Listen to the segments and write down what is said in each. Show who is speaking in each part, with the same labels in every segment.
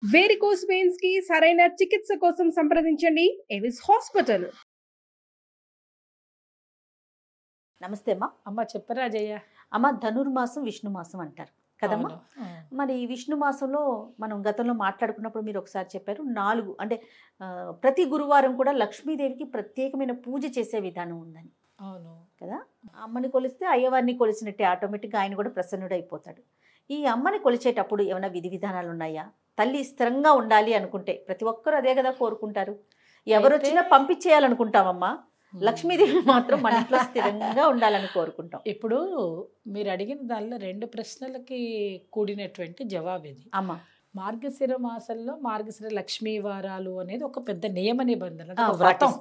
Speaker 1: Varicose veins కి సరైన చికిత్స కోసం సంప్రదించండి ఎవిస్ హాస్పిటల్.
Speaker 2: నమస్తే అమ్మా.
Speaker 3: అమ్మ చెప్పరా జయ.
Speaker 2: అమ్మ, ధనుర్మాసం విష్ణు మాసం అంటారు కదమ్మా. మరి ఈ విష్ణు మాసంలో మనం గతంలో మాట్లాడుకున్నప్పుడు మీరు ఒకసారి చెప్పారు 4 అంటే ప్రతి గురువారం కూడా లక్ష్మీదేవికి ప్రత్యేకమైన పూజ చేసే విధానం ఉందని.
Speaker 3: అవును
Speaker 2: కదా. అమ్మని కొలిస్తే అయ్యవారిని కొలిసినట్టే ఆటోమేటిక్గా ఆయన కూడా ప్రసన్నుడైపోతాడు. ఈ అమ్మని కొలిచేటప్పుడు ఏమైనా విధి విధానాలు ఉన్నాయా? తల్లి స్థిరంగా ఉండాలి అనుకుంటే ప్రతి ఒక్కరు అదే కదా కోరుకుంటారు. ఎవరు వచ్చినా పంపించేయాలనుకుంటామమ్మా. లక్ష్మీదేవి మాత్రం మన ఇంట్లో స్థిరంగా ఉండాలని కోరుకుంటాం.
Speaker 3: ఇప్పుడు మీరు అడిగిన దానిలో 2 ప్రశ్నలకి కూడినటువంటి జవాబు ఇది.
Speaker 2: అమ్మ,
Speaker 3: మార్గశిర మాసంలో మార్గశిర లక్ష్మీ వారాలు అనేది ఒక పెద్ద నియమ నిబంధన, ఒక వ్రతం.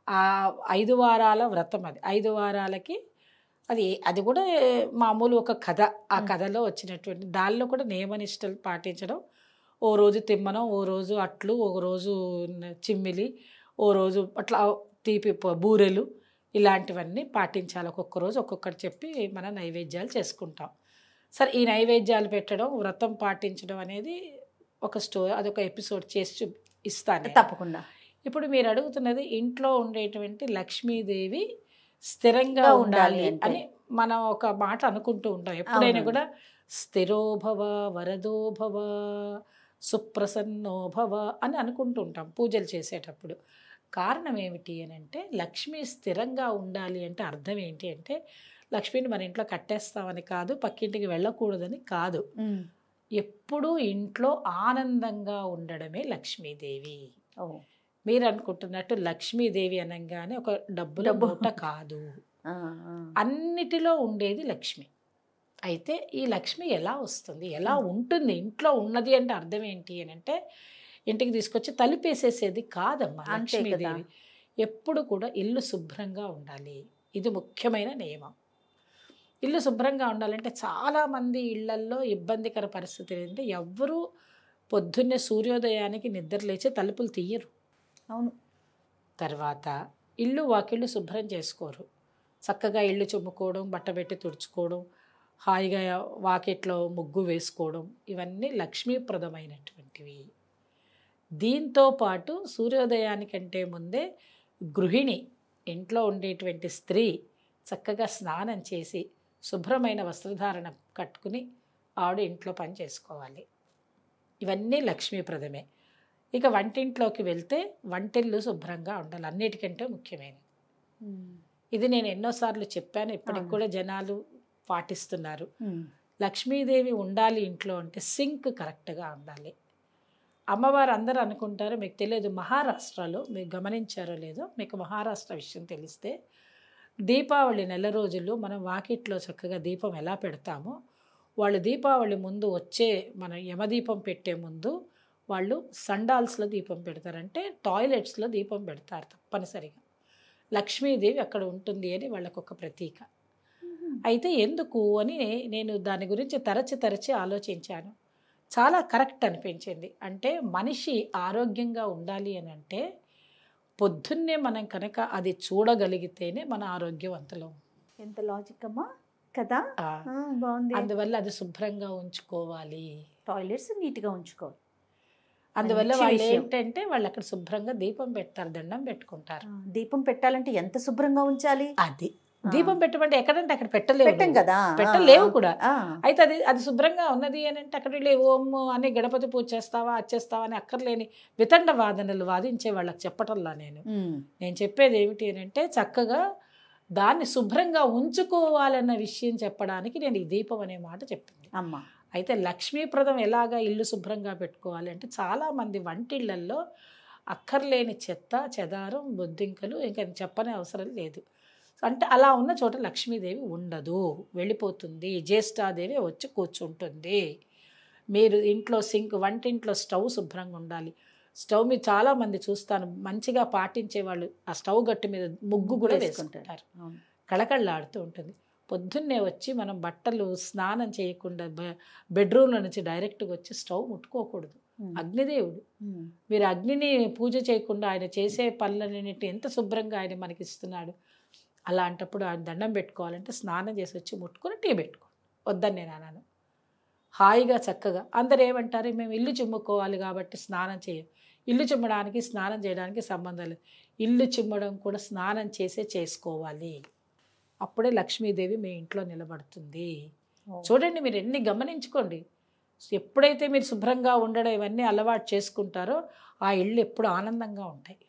Speaker 3: ఆ 5 వారాల వ్రతం అది. 5 వారాలకి అది కూడా మామూలు ఒక కథ. ఆ కథలో వచ్చినటువంటి దానిలో కూడా నియమనిష్టలు పాటించడం. ఓ రోజు తిమ్మనం, ఓ రోజు అట్లు, ఒక రోజు చిమ్మిలి, ఓ రోజు అట్లా తీపి బూరెలు, ఇలాంటివన్నీ పాటించాలి. ఒక్కొక్క రోజు ఒక్కొక్కటి చెప్పి మన నైవేద్యాలు చేసుకుంటాం. సరే, ఈ నైవేద్యాలు పెట్టడం, వ్రతం పాటించడం అనేది ఒక అదొక ఎపిసోడ్ చేసి ఇస్తాను
Speaker 2: తప్పకుండా.
Speaker 3: ఇప్పుడు మీరు అడుగుతున్నది ఇంట్లో ఉండేటువంటి లక్ష్మీదేవి స్థిరంగా ఉండాలి అని మనం ఒక మాట అనుకుంటూ ఉంటాం. ఎప్పుడైనా కూడా స్థిరోభవ వరదోభవ సుప్రసన్నోభవ అని అనుకుంటూ ఉంటాం పూజలు చేసేటప్పుడు. కారణం ఏమిటి అని అంటే, లక్ష్మి స్థిరంగా ఉండాలి అంటే అర్థం ఏంటి అంటే, లక్ష్మిని మన ఇంట్లో కట్టేస్తామని కాదు, పక్కింటికి వెళ్ళకూడదని కాదు. ఎప్పుడూ ఇంట్లో ఆనందంగా ఉండడమే లక్ష్మీదేవి. మీరు అనుకుంటున్నట్టు లక్ష్మీదేవి అనగానే ఒక డబ్బుల మూట కాదు, అన్నిటిలో ఉండేది లక్ష్మి. అయితే ఈ లక్ష్మి ఎలా వస్తుంది, ఎలా ఉంటుంది? ఇంట్లో ఉన్నది అంటే అర్థం ఏంటి అని అంటే, ఇంటికి తీసుకొచ్చి తలుపేసేసేది కాదమ్మా లక్ష్మీదేవి. ఎప్పుడు కూడా ఇల్లు శుభ్రంగా ఉండాలి. ఇది ముఖ్యమైన నియమం. ఇల్లు శుభ్రంగా ఉండాలంటే చాలామంది ఇళ్లల్లో ఇబ్బందికర పరిస్థితి ఏంటంటే, ఎవ్వరూ పొద్దున్నే సూర్యోదయానికి నిద్ర లేచి తలుపులు తీయరు.
Speaker 2: అవును.
Speaker 3: తర్వాత ఇల్లు వాకిళ్ళు శుభ్రం చేసుకోరు. చక్కగా ఇల్లు చుమ్ముకోవడం, బట్టబెట్టి తుడుచుకోవడం, హాయిగా వాకిట్లో ముగ్గు వేసుకోవడం, ఇవన్నీ లక్ష్మీప్రదమైనటువంటివి. దీంతో పాటు సూర్యోదయానికంటే ముందే గృహిణి, ఇంట్లో ఉండేటువంటి స్త్రీ చక్కగా స్నానం చేసి శుభ్రమైన వస్త్రధారణ కట్టుకుని ఆవిడ ఇంట్లో పని చేసుకోవాలి. ఇవన్నీ లక్ష్మీప్రదమే. ఇక వంటింట్లోకి వెళ్తే వంటిల్లు శుభ్రంగా ఉండాలి, అన్నిటికంటే ముఖ్యమైనది. ఇది నేను ఎన్నోసార్లు చెప్పాను, ఇప్పటికి కూడా జనాలు పాటిస్తున్నారు. లక్ష్మీదేవి ఉండాలి ఇంట్లో అంటే సింక్ కరెక్ట్గా ఉండాలి. అమ్మవారు అందరూ అనుకుంటారు, మీకు తెలియదు, మహారాష్ట్రలో మీరు గమనించారో లేదో, మీకు మహారాష్ట్ర విషయం తెలిస్తే దీపావళి నెల రోజులు మనం వాకిట్లో చక్కగా దీపం ఎలా పెడతామో, వాళ్ళు దీపావళి ముందు వచ్చే మన యమదీపం పెట్టే ముందు వాళ్ళు సండాల్స్లో దీపం పెడతారంటే టాయిలెట్స్లో దీపం పెడతారు తప్పనిసరిగా. లక్ష్మీదేవి అక్కడ ఉంటుంది అని వాళ్ళకు ఒక ప్రతీక. అయితే ఎందుకు అని నేను దాని గురించి తరచి ఆలోచించాను. చాలా కరెక్ట్ అనిపించింది. అంటే మనిషి ఆరోగ్యంగా ఉండాలి అని అంటే పొద్దున్నే మనం కనుక అది చూడగలిగితేనే మన ఆరోగ్యవంతులం.
Speaker 2: ఎంత లాజిక్ అమ్మా కదా. బాగుంది.
Speaker 3: అందువల్ల అది శుభ్రంగా ఉంచుకోవాలి,
Speaker 2: టాయిలెట్స్ నీట్గా ఉంచుకోవాలి.
Speaker 3: అందువల్ల వాళ్ళు ఏంటంటే వాళ్ళు అక్కడ శుభ్రంగా దీపం పెడతారు, దండం పెట్టుకుంటారు.
Speaker 2: దీపం పెట్టాలంటే ఎంత శుభ్రంగా ఉంచాలి?
Speaker 3: అది దీపం పెట్టమంటే ఎక్కడంటే అక్కడ పెట్టలేవు
Speaker 2: కదా,
Speaker 3: పెట్టలేవు కూడా. అయితే అది శుభ్రంగా ఉన్నది అని అంటే అక్కడ వెళ్ళి ఓం అని గణపతి పూజ చేస్తావా వచ్చేస్తావా అని అక్కర్లేని వితండ వాదనలు వాదించే వాళ్ళకి చెప్పటంలా నేను చెప్పేది ఏమిటి అని అంటే, చక్కగా దాన్ని శుభ్రంగా ఉంచుకోవాలన్న విషయం చెప్పడానికి నేను ఈ దీపం అనే మాట చెప్పింది
Speaker 2: అమ్మ.
Speaker 3: అయితే లక్ష్మీప్రదం ఎలాగా ఇల్లు శుభ్రంగా పెట్టుకోవాలి అంటే, చాలామంది వంటిళ్లల్లో అక్కర్లేని చెత్త చెదారం బొద్దింకలు ఇంకా చెప్పనే అవసరం లేదు. అంటే అలా ఉన్న చోట లక్ష్మీదేవి ఉండదు, వెళ్ళిపోతుంది. జ్యేష్ఠాదేవి వచ్చి కూర్చుంటుంది. మీరు ఇంట్లో వంటింట్లో స్టవ్ శుభ్రంగా ఉండాలి. స్టవ్ మీద చాలామంది చూస్తాను మంచిగా పాటించే వాళ్ళు ఆ స్టవ్ గట్టి మీద ముగ్గు కూడా వేసుకుంటారు, కళకళలాడుతూ ఉంటుంది. పొద్దున్నే వచ్చి మనం బట్టలు స్నానం చేయకుండా బెడ్రూమ్లో నుంచి డైరెక్ట్గా వచ్చి స్టవ్ ముట్టుకోకూడదు. అగ్నిదేవుడు. మీరు అగ్నిని పూజ చేయకుండా ఆయన చేసే పనులన్నింటినీ ఎంత శుభ్రంగా ఆయన మనకి ఇస్తున్నాడు. అలాంటప్పుడు ఆయన దండం పెట్టుకోవాలంటే స్నానం చేసి వచ్చి ముట్టుకొని టీ పెట్టుకోండి, వద్దని నేను అన్నాను. హాయిగా చక్కగా అందరు ఏమంటారు, మేము ఇల్లు చిమ్ముకోవాలి కాబట్టి స్నానం చేయం. ఇల్లు చిమ్మడానికి స్నానం చేయడానికి సంబంధం లేదు. ఇల్లు చిమ్మడం కూడా స్నానం చేసే చేసుకోవాలి. అప్పుడే లక్ష్మీదేవి మీ ఇంట్లో నిలబడుతుంది. చూడండి, మీరు ఎన్ని గమనించుకోండి. ఎప్పుడైతే మీరు శుభ్రంగా ఉండడం ఇవన్నీ అలవాటు చేసుకుంటారో ఆ ఇళ్ళు ఎప్పుడు ఆనందంగా ఉంటాయి.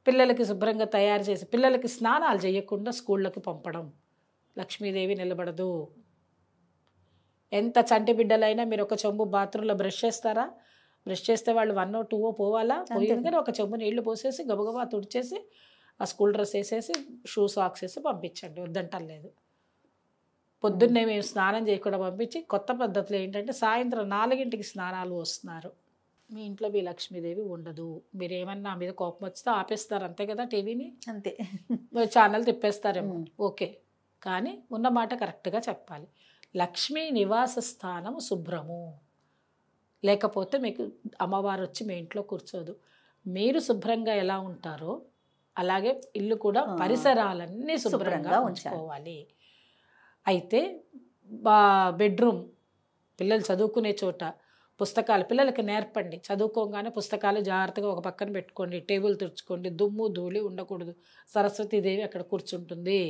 Speaker 3: పిల్లలకి శుభ్రంగా తయారు చేసి పిల్లలకి స్నానాలు చేయకుండా స్కూళ్ళకి పంపడం, లక్ష్మీదేవి నిలబడదు. ఎంత చంటి బిడ్డలైనా మీరు ఒక చెంబు బాత్రూంలో బ్రష్ చేస్తారా? బ్రష్ చేస్తే వాళ్ళు 1 or 2 పోవాలా? పోయింది కానీ ఒక చెంబు నీళ్లు పోసేసి గబగబా తుడిచేసి ఆ స్కూల్ డ్రెస్ వేసేసి షూ సాక్స్ వేసి పంపించండి, వద్దంటలేదు. పొద్దున్నే మేము స్నానం చేయకుండా పంపించి కొత్త పద్ధతులు ఏంటంటే సాయంత్రం 4ంటికి స్నానాలు వస్తున్నారు. మీ ఇంట్లో మీ లక్ష్మీదేవి ఉండదు. మీరు ఏమన్నా మీద కోపం వచ్చితే ఆపేస్తారు అంతే కదా, టీవీని
Speaker 2: అంతే,
Speaker 3: ఛానల్ తిప్పేస్తారేమో, ఓకే. కానీ ఉన్న మాట కరెక్ట్గా చెప్పాలి. లక్ష్మీ నివాస స్థానము శుభ్రము, లేకపోతే మీకు అమ్మవారు వచ్చి మీ ఇంట్లో కూర్చోదు. మీరు శుభ్రంగా ఎలా ఉంటారో అలాగే ఇల్లు కూడా పరిసరాలన్నీ శుభ్రంగా ఉంచుకోవాలి. అయితే బెడ్రూమ్, పిల్లలు చదువుకునే చోట పుస్తకాలు పిల్లలకి నేర్పండి. చదువుకోగానే పుస్తకాలు జాగ్రత్తగా ఒక పక్కన పెట్టుకోండి, టేబుల్ తుడుచుకోండి, దుమ్ము ధూళి ఉండకూడదు. సరస్వతీదేవి అక్కడ కూర్చుంటుంది,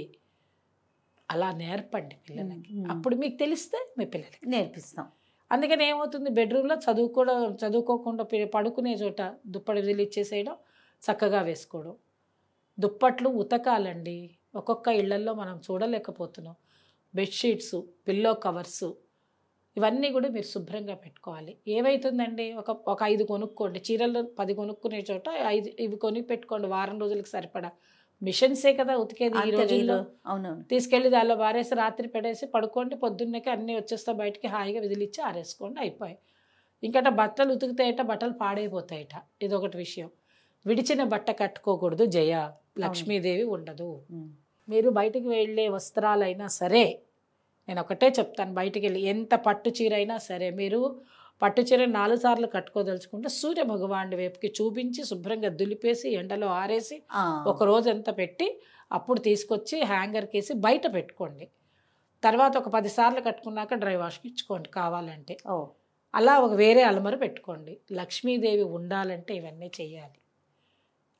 Speaker 3: అలా నేర్పండి పిల్లలకి. అప్పుడు మీకు తెలిస్తే మీ పిల్లలకి
Speaker 2: నేర్పిస్తాం.
Speaker 3: అందుకని ఏమవుతుంది, బెడ్రూమ్లో చదువుకోకుండా పడుకునే చోట దుప్పటి ఇచ్చేసేయడం, చక్కగా వేసుకోవడం. దుప్పట్లు ఉతకాలండి. ఒక్కొక్క ఇళ్లల్లో మనం చూడలేకపోతున్నాం. బెడ్షీట్స్, పిల్లో కవర్సు, ఇవన్నీ కూడా మీరు శుభ్రంగా పెట్టుకోవాలి. ఏమవుతుందండి, ఒక 5 కొనుక్కోండి. చీరలు 10 కొనుక్కునే చోట 5 ఇవి కొని పెట్టుకోండి, వారం రోజులకు సరిపడా. మిషన్సే కదా ఉతికేది ఈ రోజుల్లో.
Speaker 2: అవునవును,
Speaker 3: తీసుకెళ్ళి దానిలో వారేసి రాత్రి పెడేసి పడుకోండి, పొద్దున్నకి అన్నీ వచ్చేస్తా బయటికి హాయిగా విదిలిచ్చి ఆరేసుకోండి, అయిపోయి. ఇంకట బట్టలు ఉతికితేట బట్టలు పాడైపోతాయట, ఇదొకటి విషయం. విడిచిన బట్ట కట్టుకోకూడదు జయ, లక్ష్మీదేవి ఉండదు. మీరు బయటికి వెళ్ళే వస్త్రాలైనా సరే, నేను ఒకటే చెప్తాను, బయటికి వెళ్ళి ఎంత పట్టు చీర అయినా సరే, మీరు పట్టు చీర 4 సార్లు కట్టుకోదలుచుకుంటే సూర్య భగవానుడి వైపుకి చూపించి శుభ్రంగా దులిపేసి ఎండలో ఆరేసి ఒక రోజంతా పెట్టి అప్పుడు తీసుకొచ్చి హ్యాంగర్కి వేసి బయట పెట్టుకోండి. తర్వాత ఒక 10 సార్లు కట్టుకున్నాక డ్రై వాష్కి ఇచ్చుకోండి కావాలంటే. అలా ఒక వేరే అలమర పెట్టుకోండి. లక్ష్మీదేవి ఉండాలంటే ఇవన్నీ చెయ్యాలి.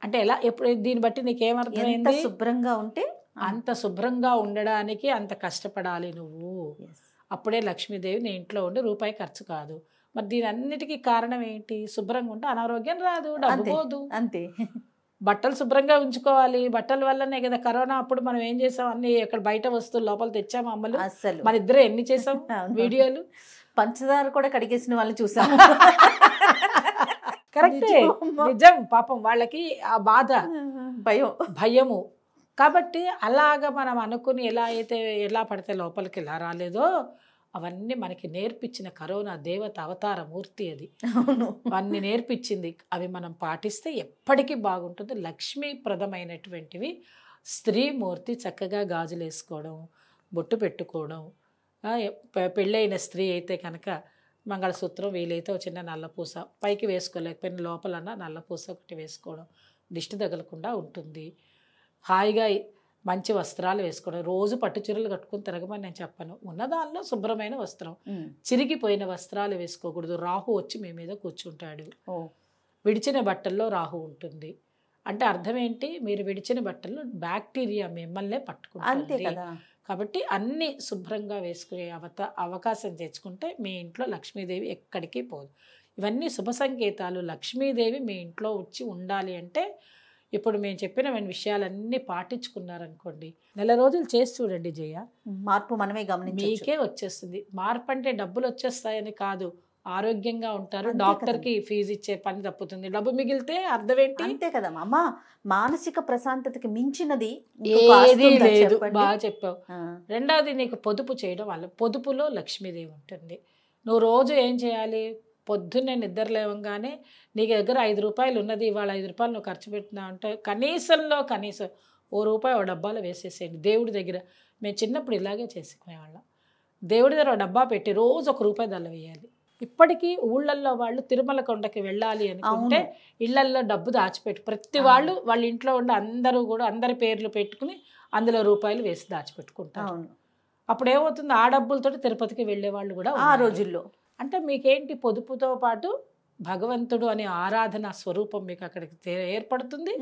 Speaker 3: అంటే ఎలా, ఎప్పుడు దీన్ని బట్టి నీకేమర్థమైంది,
Speaker 2: శుభ్రంగా ఉంటే
Speaker 3: అంత శుభ్రంగా ఉండడానికి అంత కష్టపడాలి నువ్వు. అప్పుడే లక్ష్మీదేవి నీ ఇంట్లో ఉండి రూపాయి ఖర్చు కాదు. మరి దీని అన్నిటికీ కారణం ఏంటి, శుభ్రంగా ఉంటే అనారోగ్యం రాదు, డబ్బు పోదు.
Speaker 2: అంతే,
Speaker 3: బట్టలు శుభ్రంగా ఉంచుకోవాలి. బట్టల వల్లనే కదా కరోనా అప్పుడు మనం ఏం చేసాం, అన్ని ఇక్కడ బయట వస్తువులు లోపల తెచ్చాము అమ్మలు. మన ఇద్దరు ఎన్ని చేసాం వీడియోలు.
Speaker 2: పంచదార కూడా కడిగేసిన వాళ్ళు చూసాం.
Speaker 3: కరెక్టే, నిజం. పాపం వాళ్ళకి ఆ బాధ, భయము. కాబట్టి అలాగా మనం అనుకుని ఎలా పడితే లోపలికి ఎలా రాలేదో అవన్నీ మనకి నేర్పించిన కరోనా దేవత అవతార మూర్తి అది. అవన్నీ నేర్పించింది. అవి మనం పాటిస్తే ఎప్పటికీ బాగుంటుంది. లక్ష్మీప్రదమైనటువంటివి. స్త్రీమూర్తి చక్కగా గాజులు వేసుకోవడం, బొట్టు పెట్టుకోవడం. పెళ్ళైన స్త్రీ అయితే కనుక మంగళసూత్రం, వీలైతే ఒక చిన్న నల్లపూస పైకి వేసుకోలేకపోయిన లోపలన్నా నల్లపూస ఒకటి వేసుకోవడం దిష్టి తగలకుండా ఉంటుంది. హాయిగా మంచి వస్త్రాలు వేసుకోవడం. రోజు పట్టు చీరలు కట్టుకుని తిరగమని నేను చెప్పను. ఉన్నదానిలో శుభ్రమైన వస్త్రం, చిరిగిపోయిన వస్త్రాలు వేసుకోకూడదు. రాహు వచ్చి మీ మీద కూర్చుంటాడు. విడిచిన బట్టల్లో రాహు ఉంటుంది అంటే అర్థం ఏంటి, మీరు విడిచిన బట్టల్లో బ్యాక్టీరియా మిమ్మల్నే పట్టుకుంటుంది. కాబట్టి అన్నీ శుభ్రంగా వేసుకునే అవకాశం తెచ్చుకుంటే మీ ఇంట్లో లక్ష్మీదేవి ఎక్కడికి పోదు. ఇవన్నీ శుభ సంకేతాలు. లక్ష్మీదేవి మీ ఇంట్లో వచ్చి ఉండాలి అంటే ఇప్పుడు మేము చెప్పిన విషయాలన్నీ పాటించుకున్నారనుకోండి, 4 రోజులు చేసి చూడండి జయ,
Speaker 2: మార్పు మనమే గమనించవచ్చు.
Speaker 3: మీకే వచ్చేస్తుంది. మార్పు అంటే డబ్బులు వచ్చేస్తాయని కాదు, ఆరోగ్యంగా ఉంటారు. డాక్టర్కి ఫీజు ఇచ్చే పని తప్పుతుంది, డబ్బు మిగిలితే అర్థం ఏంటి?
Speaker 2: అంతే కదా అమ్మ, మానసిక ప్రశాంతతకి మించినది
Speaker 3: ఏదీ లేదు. బాగా చెప్పావు. రెండవది, నీకు పొదుపు చేయడం వల్ల, పొదుపులో లక్ష్మీదేవి ఉంటుంది. నువ్వు రోజు ఏం చేయాలి, పొద్దున్నే నిద్ర లేవంగానే నీకు దగ్గర 5 రూపాయలు ఉన్నది, ఇవాళ 5 రూపాయలు నువ్వు ఖర్చు పెట్టినా అంటే కనీసం ₹1 ఓ డబ్బాలో వేసేసేయండి దేవుడి దగ్గర. మేము చిన్నప్పుడు ఇలాగే చేసుకునేవాళ్ళం. దేవుడి దగ్గర డబ్బా పెట్టి రోజు ₹1 దల్ల వేయాలి. ఇప్పటికీ ఊళ్ళల్లో వాళ్ళు తిరుమల కొండకి వెళ్ళాలి అనుకుంటే ఇళ్లల్లో డబ్బు దాచిపెట్టు, ప్రతి వాళ్ళు వాళ్ళ ఇంట్లో ఉండే అందరూ కూడా అందరి పేర్లు పెట్టుకుని అందులో రూపాయలు వేసి దాచిపెట్టుకుంటారు. అప్పుడు ఏమవుతుంది, ఆ డబ్బులతోటి తిరుపతికి వెళ్ళే వాళ్ళు కూడా
Speaker 2: ఆ
Speaker 3: ఉన్నారు.
Speaker 2: రోజుల్లో
Speaker 3: అంటే మీకేంటి, పొదుపుతో పాటు భగవంతుడు అనే ఆరాధన స్వరూపం మీకు అక్కడికి ఏర్పడుతుంది.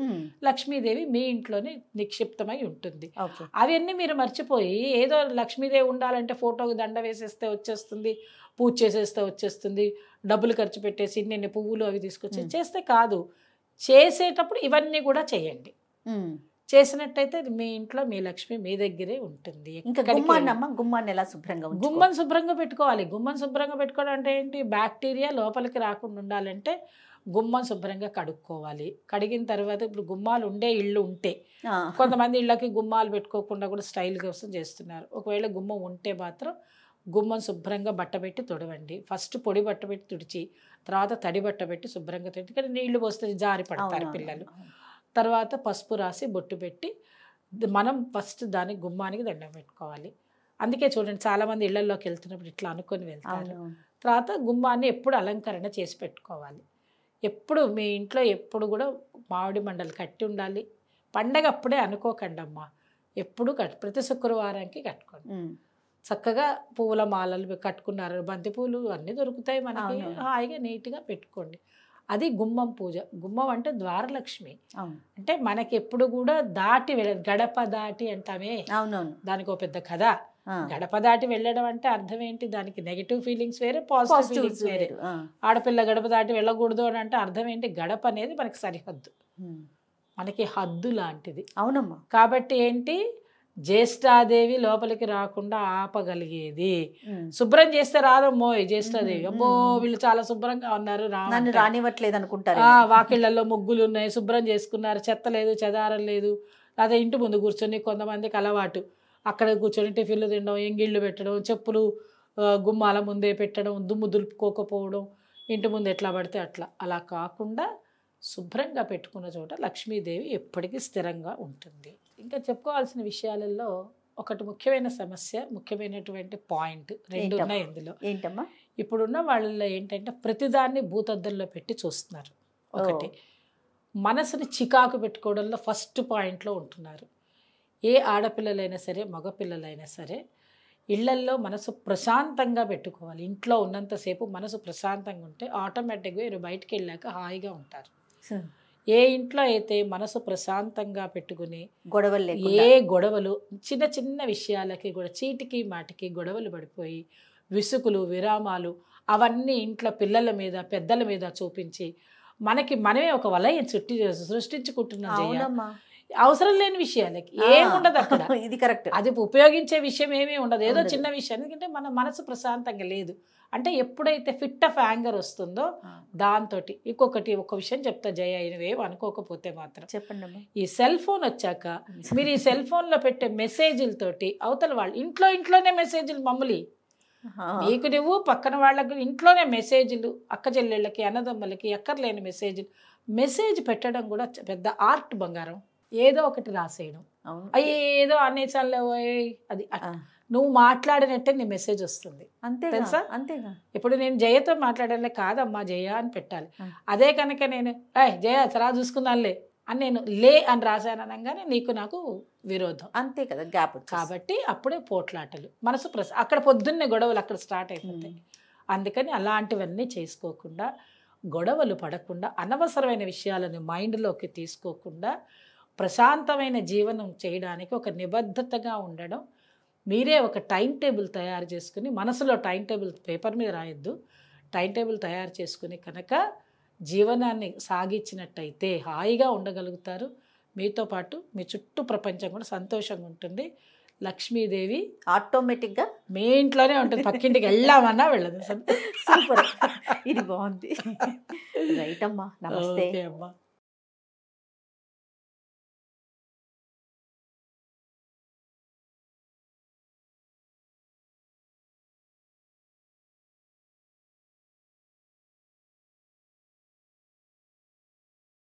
Speaker 3: లక్ష్మీదేవి మీ ఇంట్లోనే నిక్షిప్తమై ఉంటుంది.
Speaker 2: ఓకే.
Speaker 3: అవన్నీ మీరు మర్చిపోయి ఏదో లక్ష్మీదేవి ఉండాలంటే ఫోటోకి దండ వేసేస్తే వచ్చేస్తుంది, పూజ చేసేస్తే వచ్చేస్తుంది, డబ్బులు ఖర్చు పెట్టేసి ఇన్ని పువ్వులు అవి తీసుకొచ్చి చేస్తే కాదు. చేసేటప్పుడు ఇవన్నీ కూడా చేయండి. చేసినట్టయితే మీ ఇంట్లో మీ లక్ష్మి మీ దగ్గరే ఉంటుంది.
Speaker 2: ఇంకా గుమ్మాన్ని ఎలా శుభ్రంగా
Speaker 3: గుమ్మం శుభ్రంగా పెట్టుకోవాలి. గుమ్మం శుభ్రంగా పెట్టుకోవడం అంటే ఏంటి, బ్యాక్టీరియా లోపలికి రాకుండా ఉండాలంటే గుమ్మం శుభ్రంగా కడుక్కోవాలి. కడిగిన తర్వాత ఇప్పుడు గుమ్మాలు ఉండే ఇళ్ళు ఉంటే, కొంతమంది ఇళ్ళకి గుమ్మాలు పెట్టుకోకుండా కూడా స్టైల్ కోసం చేస్తున్నారు. ఒకవేళ గుమ్మం ఉంటే మాత్రం గుమ్మం శుభ్రంగా బట్ట పెట్టి తుడవండి. ఫస్ట్ పొడి బట్ట పెట్టి తుడిచి తర్వాత తడి బట్ట పెట్టి శుభ్రంగా తుడి, కానీ నీళ్లు పోస్తే జారి పడతారు పిల్లలు. తర్వాత పసుపు రాసి బొట్టు పెట్టి మనం ఫస్ట్ దానికి గుమ్మానికి దండం పెట్టుకోవాలి. అందుకే చూడండి, చాలామంది ఇళ్లలోకి వెళ్తున్నప్పుడు ఇట్లా అనుకొని వెళ్తారు. తర్వాత గుమ్మాన్ని ఎప్పుడు అలంకరణ చేసి పెట్టుకోవాలి. ఎప్పుడు మీ ఇంట్లో ఎప్పుడు కూడా మామిడి మండలు కట్టి ఉండాలి. పండగ అప్పుడే అనుకోకండి అమ్మా, ఎప్పుడు ప్రతి శుక్రవారానికి కట్టుకోండి. చక్కగా పువ్వుల మాలలు కట్టుకున్నారు, బంతిపూలు అన్నీ దొరుకుతాయి మనకి, హాయిగా నీట్గా పెట్టుకోండి. అది గుమ్మం పూజ. గుమ్మం అంటే ద్వారలక్ష్మి. అంటే మనకి ఎప్పుడు కూడా దాటి గడప దాటి అంటామే, దానికి ఒక పెద్ద కథ. గడప దాటి వెళ్ళడం అంటే అర్థం ఏంటి, దానికి నెగిటివ్ ఫీలింగ్స్ వేరే, పాజిటివ్ ఫీలింగ్స్ వేరే. ఆడపిల్ల గడప దాటి వెళ్ళకూడదు అని అంటే అర్థం ఏంటి, గడప అనేది మనకి సరిహద్దు, మనకి హద్దు లాంటిది.
Speaker 2: అవునమ్మా.
Speaker 3: కాబట్టి ఏంటి, జ్యేష్ఠాదేవి లోపలికి రాకుండా ఆపగలిగేది. శుభ్రం చేస్తే రాదమ్మో జ్యేష్ఠాదేవి. అబ్బో వీళ్ళు చాలా శుభ్రంగా ఉన్నారు,
Speaker 2: రానివ్వట్లేదు అనుకుంటారు.
Speaker 3: వాకిళ్లలో ముగ్గులు ఉన్నాయి, శుభ్రం చేసుకున్నారు, చెత్త లేదు చెదారం లేదు. అదే ఇంటి ముందు కూర్చొని కొంతమందికి అలవాటు, అక్కడ కూర్చొని టిఫిన్లు తినడం, ఎంగిళ్ళు పెట్టడం, చెప్పులు గుమ్మాల ముందే పెట్టడం, దుమ్ము దులుపుకోకపోవడం, ఇంటి ముందు ఎట్లా పడితే అట్లా. అలా కాకుండా శుభ్రంగా పెట్టుకున్న చోట లక్ష్మీదేవి ఎప్పటికీ స్థిరంగా ఉంటుంది. ఇంకా చెప్పుకోవాల్సిన విషయాలలో ఒకటి ముఖ్యమైన సమస్య, ముఖ్యమైనటువంటి పాయింట్ రెండు ఉన్నాయి ఇందులో.
Speaker 2: ఏంటమ్మా?
Speaker 3: ఇప్పుడున్న వాళ్ళలో ఏంటంటే ప్రతిదాన్ని భూతద్దంలో పెట్టి చూస్తున్నారు. ఒకటి, మనసుని చికాకు పెట్టుకోవడంలో ఫస్ట్ పాయింట్లో ఉంటున్నారు. ఏ ఆడపిల్లలైనా సరే మగపిల్లలైనా సరే ఇళ్లల్లో మనసు ప్రశాంతంగా పెట్టుకోవాలి. ఇంట్లో ఉన్నంతసేపు మనసు ప్రశాంతంగా ఉంటే ఆటోమేటిక్గా మీరు బయటికి వెళ్ళాక హాయిగా ఉంటారు. ఏ ఇంట్లో అయితే మనసు ప్రశాంతంగా పెట్టుకుని ఏ గొడవలు, చిన్న చిన్న విషయాలకి కూడా చీటికి మాటికి గొడవలు పడిపోయి విసుగులు విరామాలు అవన్నీ ఇంట్లో పిల్లల మీద పెద్దల మీద చూపించి మనమే ఒక వలయం సృష్టించుకుంటున్నాం. అవసరం లేని విషయాలకి ఏముండదు అక్కడ.
Speaker 2: ఇది కరెక్ట్.
Speaker 3: అది ఉపయోగించే విషయం ఏమీ ఉండదు, ఏదో చిన్న విషయం. ఎందుకంటే మన మనసు ప్రశాంతంగా లేదు అంటే ఎప్పుడైతే ఫిట్ ఆఫ్ యాంగర్ వస్తుందో దాంతో. ఇంకొకటి ఒక విషయం చెప్తా జయ, నువ్వేం అనుకోకపోతే మాత్రం
Speaker 2: చెప్పండి. ఈ
Speaker 3: సెల్ ఫోన్ వచ్చాక మీరు ఈ సెల్ ఫోన్లో పెట్టే మెసేజ్లతోటి అవతల వాళ్ళు ఇంట్లోనే మెసేజ్లు మమ్మల్ని నీకు నువ్వు పక్కన వాళ్ళకు ఇంట్లోనే మెసేజ్లు, అక్క చెల్లెళ్ళకి అన్నదమ్ములకి ఎక్కర్లేని మెసేజ్ పెట్టడం కూడా పెద్ద ఆర్ట్ బంగారం. ఏదో ఒకటి రాసేయడం, ఏదో అనేసాలే అది నువ్వు మాట్లాడినట్టే నీ మెసేజ్ వస్తుంది.
Speaker 2: అంతే
Speaker 3: తెలుసా?
Speaker 2: అంతేగా.
Speaker 3: ఇప్పుడు నేను జయతో మాట్లాడాలే, కాదమ్మా జయ అని పెట్టాలి. అదే కనుక నేను జయ తరా చూసుకుందాంలే అని నేను లే అని రాశాను అనగానే నీకు నాకు విరోధం.
Speaker 2: అంతే కదా, గ్యాప్.
Speaker 3: కాబట్టి అప్పుడే పోట్లాటలు, మనసు అక్కడ పొద్దున్నే గొడవలు అక్కడ స్టార్ట్ అయిపోతాయి. అందుకని అలాంటివన్నీ చేసుకోకుండా, గొడవలు పడకుండా, అనవసరమైన విషయాలను మైండ్లోకి తీసుకోకుండా ప్రశాంతమైన జీవనం చేయడానికి ఒక నిబద్ధతగా ఉండడం. మీరే ఒక టైం టేబుల్ తయారు చేసుకుని, మనసులో టైం టేబుల్ పేపర్ మీద రాయొద్దు, టైం టేబుల్ తయారు చేసుకుని కనుక జీవనాన్ని సాగించినట్టయితే హాయిగా ఉండగలుగుతారు. మీతో పాటు మీ చుట్టూ ప్రపంచం కూడా సంతోషంగా ఉంటుంది. లక్ష్మీదేవి
Speaker 2: ఆటోమేటిక్గా
Speaker 3: మీ ఇంట్లోనే ఉంటుంది, పక్కింటికి వెళ్ళామన్నా వెళ్ళదు.
Speaker 2: సూపర్, ఇది బాగుంది. రైట్ అమ్మా, నమస్తే
Speaker 3: అమ్మా.